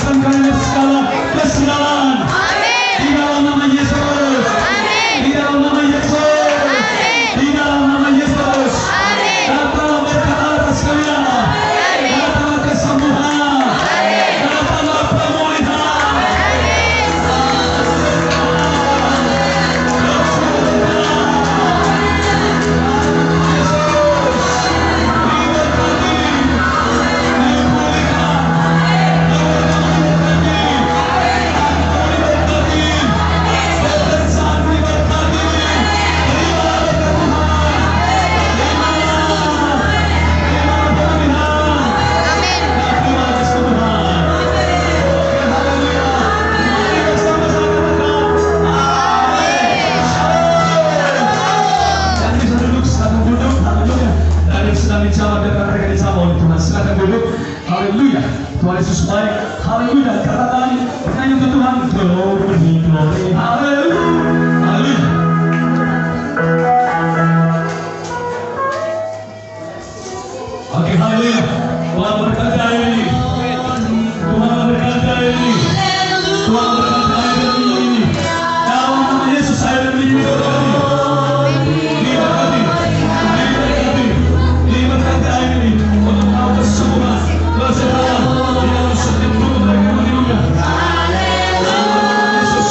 bebaskan kami dari segala kesialan. Di dalam nama Yesus. Di dalam nama Yesus. Di dalam nama Yesus. Datanglah berkat atas kami Allah. Datanglah kesembuhan. Datanglah pemulihan. Haleluya, Tuhan Yesus baik. Haleluya, karena tadi bernyanyi untuk Tuhan. Glory, glory, haleluya, haleluya. Oke, haleluya. Tuhan berkati hari ini. Tuhan berkati hari ini. Tuhan berkati hari ini. Dalam nama Yesus saya berkati. Diberkati hari ini untuk mau kesembuhan. Kesehatan di dalam setiap tubuh mereka. Haleluya. Yesus.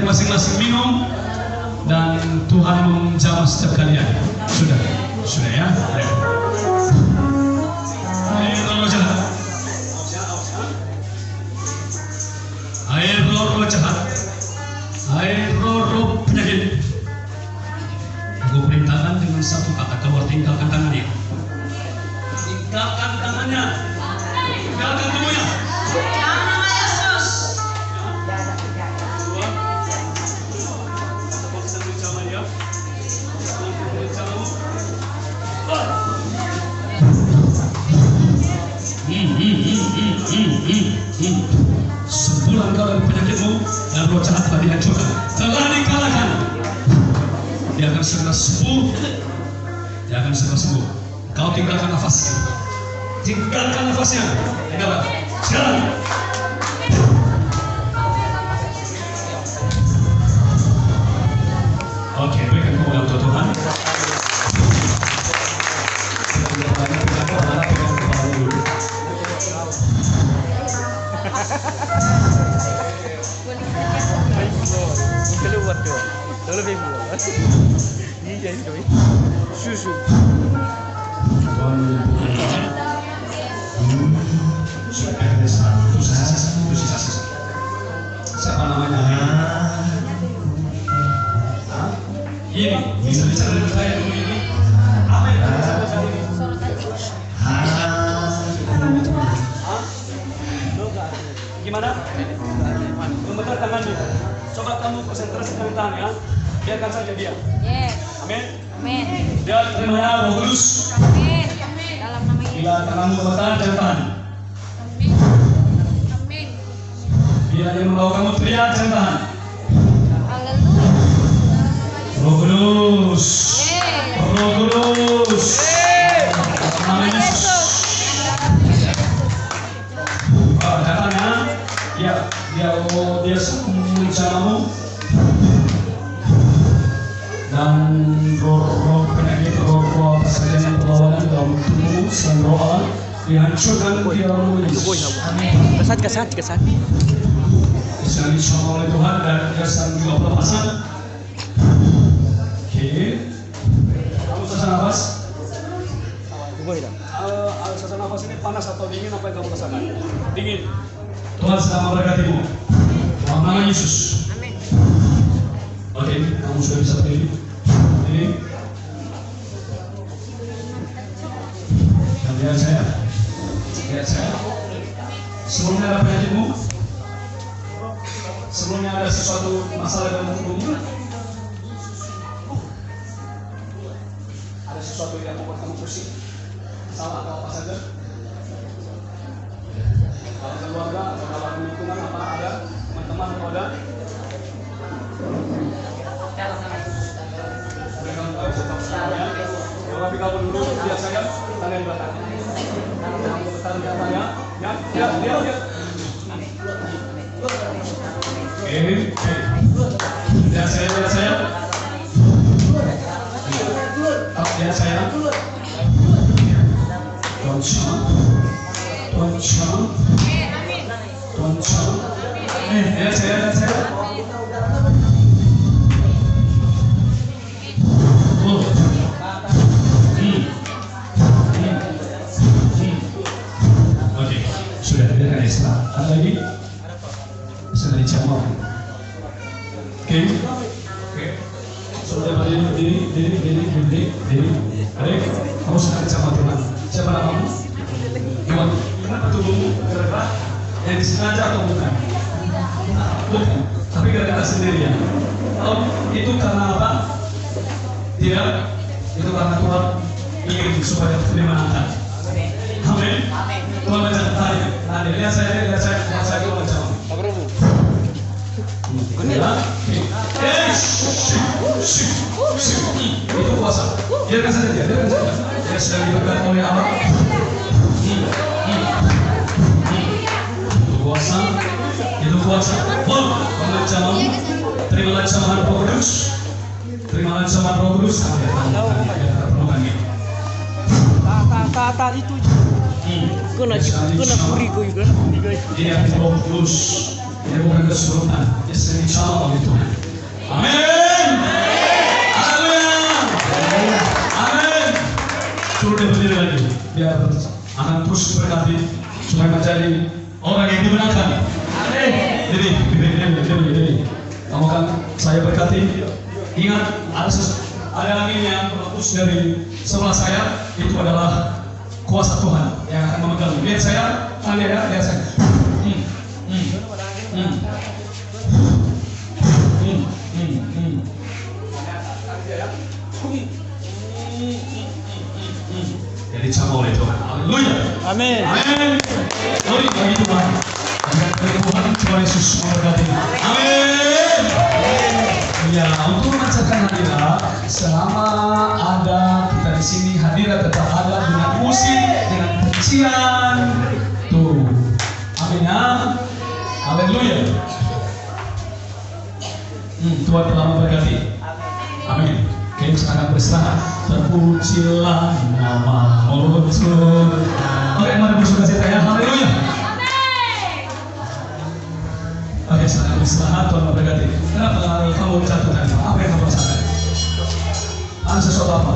masing-masing minum dan Tuhan menjamah setiap kalian. Sudah ya. Ayo. Air roh jahat. Air roh jahat. Air roh penyakit. Aku perintahkan dengan satu kata, keluar, tinggalkan tangannya. Tinggalkan tangannya. Tinggalkan tubuhnya. Nama Yesus. Sebulan kau dari penyakitmu dan roh jahat telah dihancurkan, telah dikalahkan. Dia akan segera sembuh. Dia akan segera sembuh. Kau tinggalkan nafasnya. Tinggalkan nafasnya. Tinggalkan. Sekarang. Oke, berikan kepada untuk Tuhan. Keluar tuh, lebih buat. Ini jadi doi. Susu. Siapa namanya? Ini bisa bicara dengan saya dulu ini. Apa yang bisa bicara ini? Gimana? Gemetar tangannya. Coba kamu konsentrasi dengan tangan ya. Biarkan saja dia. Yes. Amin. Amin. Dia terima Roh Kudus. Amin. Dalam nama Yesus. Bila tanganmu gemetar, jangan tahan. Amin. Amin. Bila dia membawa kamu teriak, jangan tahan. Haleluya. Roh Kudus. Yes. Roh Kudus. Nama Yesus. Datangnya, dia mencamamu dan roh penyakit, roh apa saja yang berlawanan dalam tubuhmu selain roh Allah dihancurkan di dalam nama Yesus. Kesan. Sedang disama oleh Tuhan dan dia sedang juga pelepasan. Oke, kamu sesak nafas. Sesak nafas ini panas atau dingin, apa yang kamu rasakan? Dingin. Tuhan sedang memberkatimu. Dalam nama Yesus. Amin. Oke, kamu sudah bisa berdiri. Ini. Dan lihat saya. Sebelumnya ada penyakitmu? Sebelumnya ada sesuatu masalah dalam tubuhmu? Ada sesuatu yang membuat kamu pusing? Salah atau apa saja? Dalam keluarga atau dalam lingkungan apa ada? Teman-teman atau ada? Mereka tahu tetap semuanya. Tapi kamu dulu lihat saya tangan di belakang. Kamu bertahan di atasnya. Ya, lihat. Oke. Lihat saya. Lihat saya. Tuan. Lihat saya. Oke, sudah dengarkan Islam. Ada lagi? Sudah dijawab. Oke. Sudah berdiri. Adik, kamu sudah dijawab Tuhan. Siapa namamu? Iwan. Kenapa tubuhmu gerak? Yang disengaja atau bukan? Bukan. Tapi gara-gara sendirian. Itu karena apa? Tidak. Itu karena Tuhan ingin supaya dimenangkan. Amin. Tuhan menjadi tanya. Nah, lihat saya Tuhan menjawab. Itu kuasa. Biarkan saja dia. Dia sedang diberkati oleh Allah. Itu kuasa. Terimalah camahan Roh Kudus. Kena puri gue juga. Dia Roh Kudus. Ini bukan keseluruhan. Ya sering sama oleh Tuhan. Amin. Haleluya. Amin. Suruh dia berdiri lagi. Biar akan terus berkati supaya menjadi orang yang dibenarkan. Amin. Jadi, kamu kan saya berkati. Ingat, ada angin yang berhembus dari sebelah saya. Itu adalah kuasa Tuhan yang akan memegang. Lihat saya, lihat saya. Jadi sama oleh Tuhan. Haleluya. Amin. Amin. Glory bagi Tuhan. Dari Tuhan, Tuhan Yesus memberkati. Amin. Ya, untuk memancarkan hadirat, selama ada kita di sini, hadirat tetap ada dengan musik, dengan pujian. Tuh. Amin ya. Haleluya. Tuhan telah memberkati. Amin. Kita akan berserah. Terpujilah nama-Mu Tuhan. Oke, mari bersuka cita ya. Haleluya. Oke, sekarang berserah. Tuhan memberkati. Kenapa kamu jatuh tadi? Apa yang kamu rasakan? Ada sesuatu apa?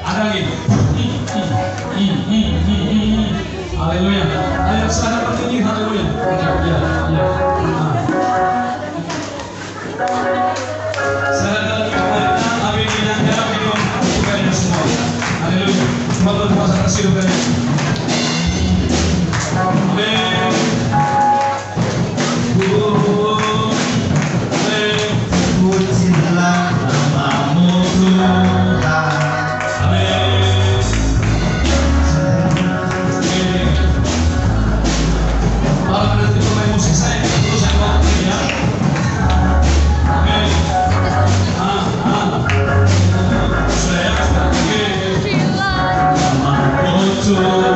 Ada lagi. Haleluya. Ayo sekarang berdiri. Haleluya. Ya. Sekarang kita amin yang dalam hidup kita semua. Haleluya. Semoga Tuhan kasih hidup kalian. Amin. Pujilah nama-Mu Tuhan. Amin. Kalau nanti pemain musik saya terus saya bawa ya. Amin. Sudah ya. Nama-Mu Tuhan.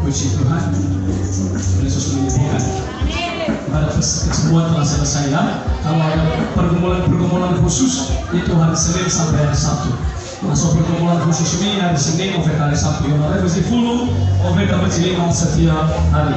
Puji Tuhan, Yesus menyembuhkan. Pada kesembuhan telah selesai ya. Kalau ada pergumulan khusus itu hari Senin sampai hari Sabtu. Masuk pergumulan khusus ini hari Senin sampai hari Sabtu. Yang ada mesti full, mereka berjilingkan setiap hari.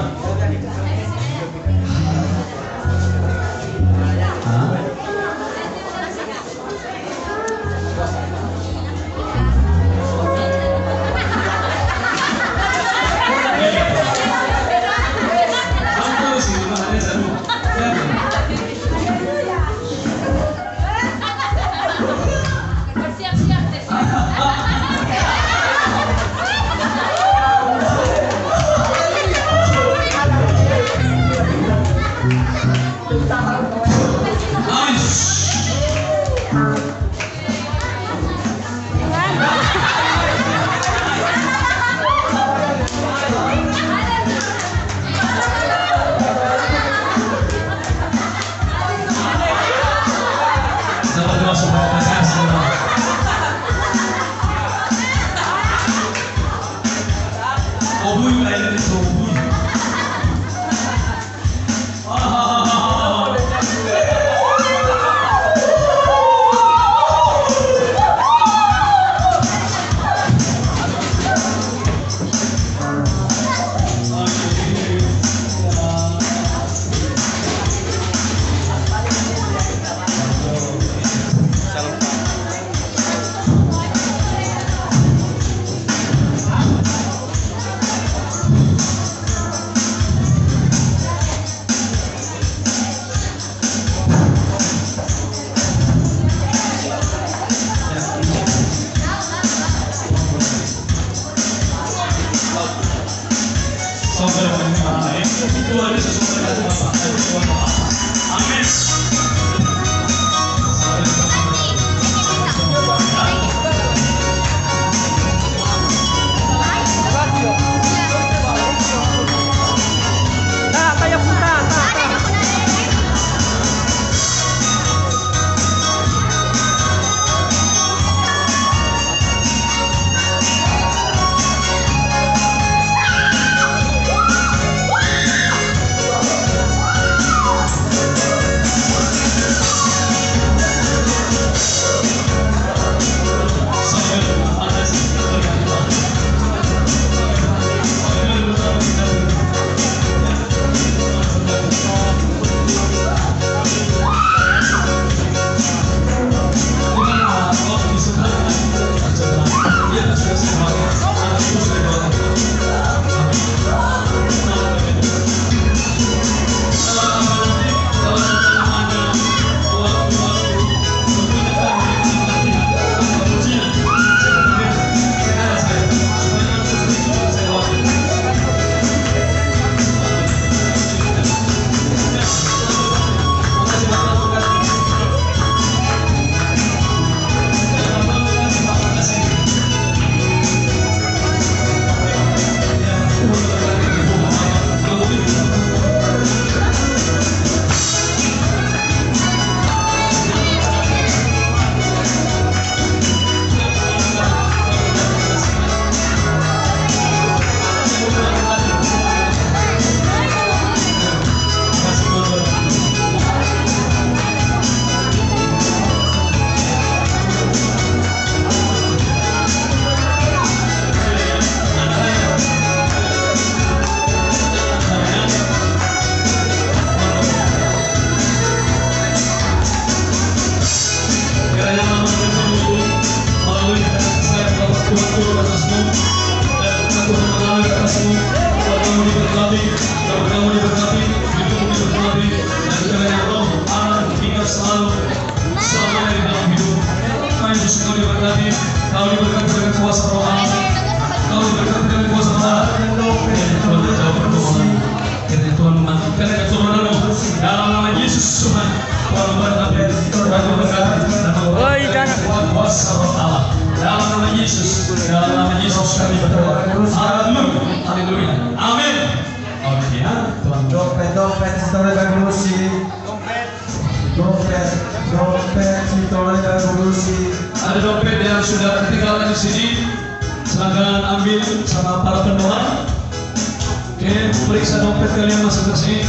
yang sudah ketinggalan di sini, silakan ambil sama para pendoa. Oke, periksa dompet kalian masuk ke sini.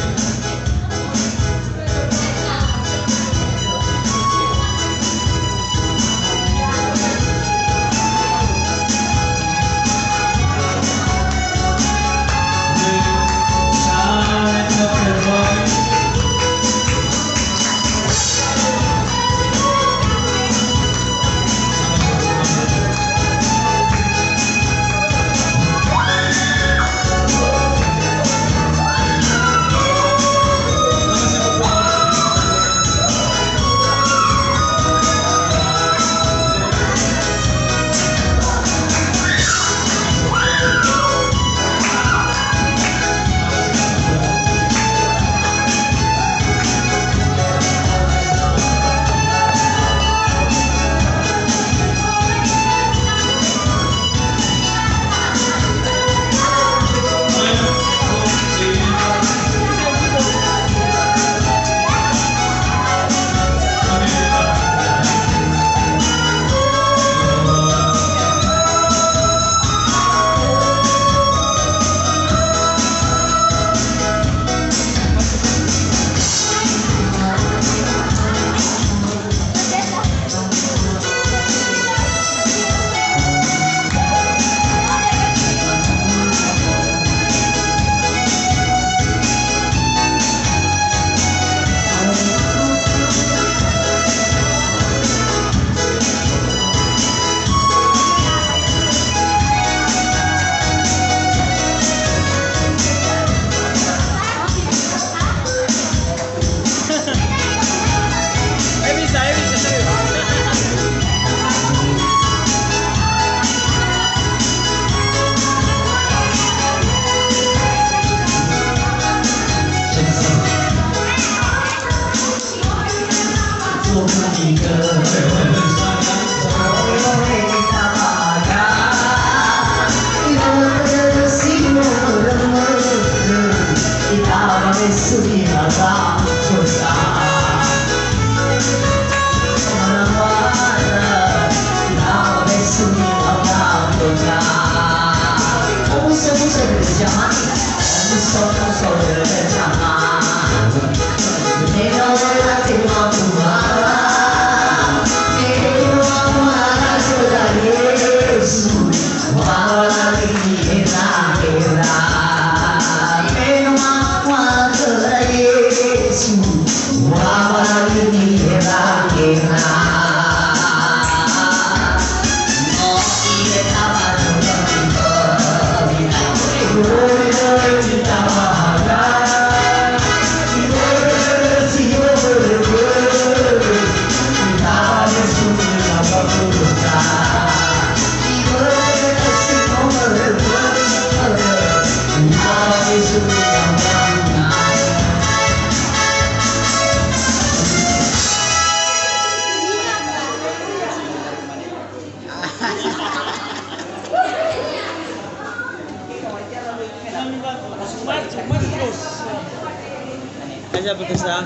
Aja betul sah.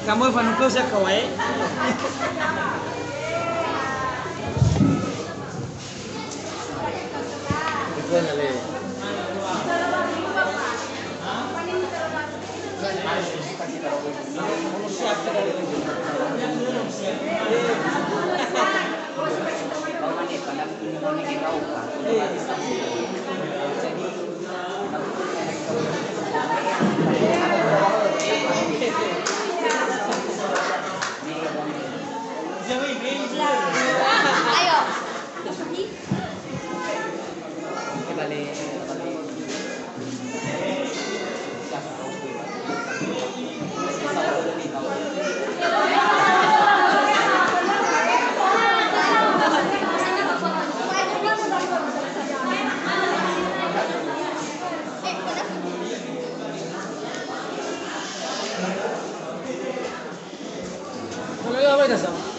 Kamu panuku saya kawai. Ikut nale. Ayo. Kalau apa dah sah?